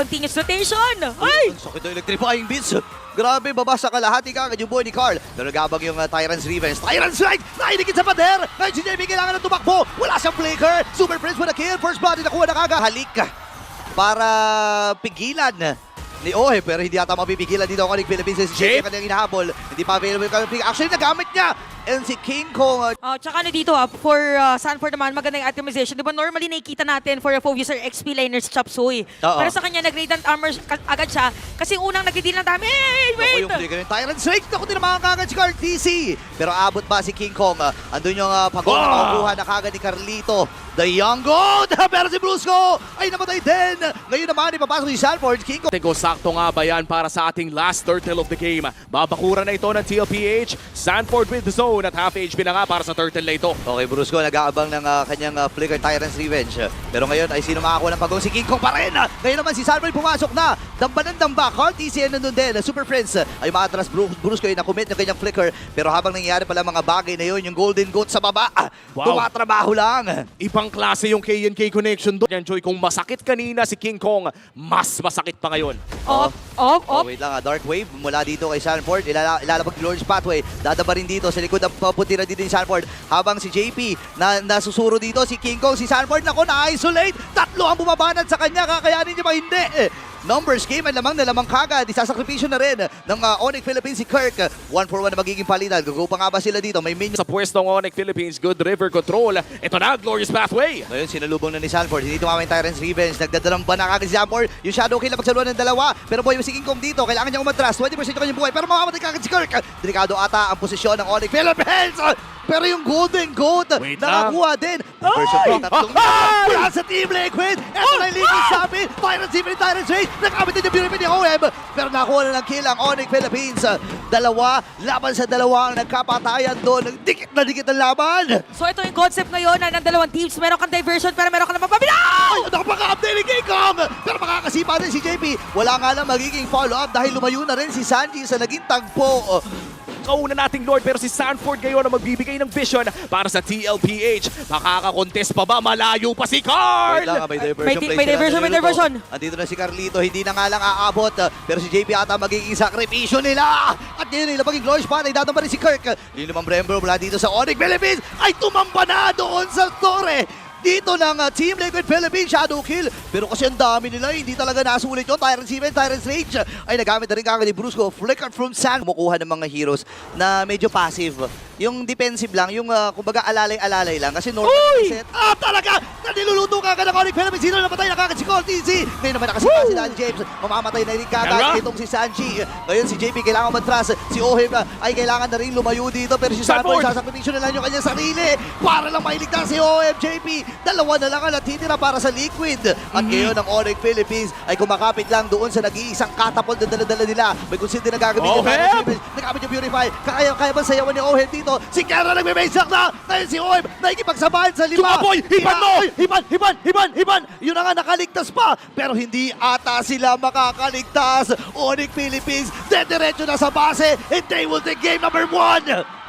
Continuous rotation! Ay! Ang sakit ng electrifying beats. Grabe, babasa kalahati kagad yung buhay ni Carl. Pero nagabang yung Tyrant's Revenge. Tyrant's Strike! Nainigit sa pader! Ngayon si JB kailangan ng tumakbo. Wala siyang flicker. Super Prince with a kill. First blood, nakuha na kagad. Halik para pigilan ni Ohe, pero hindi ata mapipigilan dito ang Philippines. Si JB kanyang inahabol. Hindi pa available. Actually, nagamit niya. And si King Kong. Tsaka dito for Sanford naman, maganda yung itemization. Di ba normally nakikita natin for a full user XP laner si Chop Suey. Pero sa kanya, nag-radiant armor agad siya. Kasi unang nag-deal ng dami. Wait! Yung flicker ng Tyrant Strike. Naku, tinamaan kagad si Carl TC. Pero abot ba si King Kong? Andun yung pagod na makukuha na kagad ni Carlito. The Young Gold! Pero si Brusco ay namatay din. Ngayon naman, ipapasok si Sanford. King Kong. Teko, sakto nga ba yan para sa ating last turtle of the game? Babakuran na ito ng TLPH. Sanford with the zone at half HP na nga para sa turtle na ito. Okay, Brusco nag-aabang ng kanyang flicker Tyrant's Revenge. Pero ngayon ay sino makakuha ng pagong? Si King Kong pa rin. Ngayon naman si Sanford pumasok na. Damba ng damba. Carl TC nandun din. Super Prince ay maatras. Brusco ay nakumit ng kanyang flicker. Pero habang nangyayari pala mga bagay na yun, yung Golden Goat sa baba, tumatrabaho lang. Ibang klase yung K&K connection doon. Yan, Joy, kung masakit kanina si King Kong, mas masakit pa ngayon. Off. Wait lang, Dark Wave mula dito kay Sanford. Ilalabag yung Lord's Pathway. Dadaba rin dito sa likod ng papunti na dito ni Sanford. Habang si JP nasusuro dito, si King Kong, si Sanford, nako na-isolate. Tatlo ang bumabanat sa kanya. Kakayanin niya ba? Hindi. Numbers game ay lamang na lamang kagad. Isasakripisyo na rin ng Onyx Philippines si Kirk. 1-for-1 na magiging palitan. Gugo pa nga ba sila dito? May minion Sa pwestong Onyx Philippines, good river control. Ito na, Glorious Pathway. ngayon, sinalubong na ni Sanford. Hindi tumama yung Tyrant's Revenge. Nagdadalang ba na kagad si Sanford? Yung Shadow Kill na pagsaluan ng dalawa. Pero boy, si King Kong dito. Kailangan niya umatras. 20% yung kanyang buhay. Pero mamamatay kagad si Kirk. Delikado ata ang posisyon ng Onyx Philippines. Pero yung Golden Goat, nakakuha din. Version 3, tatlong mula sa Team Liquid. Ito na yung Liquid sabi. Tyrant's Revenge, Tyrant's Rage. Nakamit din yung Purify ni OM. Pero nakuha na ng kill ang Onyx Philippines. Dalawa, laban sa dalawa ang nagkapatayan doon. Dikit na dikit ang laban. So ito yung concept ngayon ng dalawang teams. Meron kang diversion pero meron ka naman pabilaw! Ay, nakapaka-update ni King Kong! Pero makakasipa din si JP. Wala nga lang magiging follow-up dahil lumayo na rin si Sanji sa naging tagpo. Kauna nating Lord, pero si Sanford ngayon ang magbibigay ng vision para sa TLPH. Makaka-contest pa ba? Malayo pa si Carl! Wait lang, may May diversion. Andito na si Carlito, hindi na nga lang aabot. Pero si JP ata magiging sakripisyo nila. At ngayon nila maging Glorious Path, ay dadamba rin si Kirk. Yung limang Brembo mula dito sa Onyx Philippines ay tumamba na doon sa Torre. Dito ng Team Liquid Philippines, Shadow Kill. Pero kasi ang dami nila, hindi talaga nasulit yun. Tyrant's Revenge, Tyrant's Rage ay nagamit na rin kagad ni Brusco. Flicker from San. Kumukuha ng mga heroes na medyo passive. Yung defensive lang, yung kumbaga alalay-alalay lang. Kasi normal set. Talaga! Niluluto kagad ng Onyx Philippines. Sino namatay na kagad si Cole TC. Ngayon naman nakasipa si Dan James. Mamamatay na rin kagad itong si Sanji. Ngayon si JP kailangan matras. Si Ohim ay kailangan na rin lumayo dito. Pero si Sanford, sasakripisyo na lang yung kanyang sarili. Para lang mailigtas si Ohim. JP, dalawa na lang ang natitira para sa Liquid. At ngayon ang Onyx Philippines ay kumakapit lang doon sa nag-iisang catapult na dala-dala nila. May consider na gagawin yung nagamit yung Purify. Kaya ba sayawan ni Ohim dito? Si Kera nagme-masak na! Dahil si Ohim nakikipagsabahan sa lima. Tumaboy! Hiban mo! Hiban! Yun na nga, nakaligtas pa. Pero hindi ata sila makakaligtas. Onyx Philippines, dediretso na sa base. And they will take game number 1.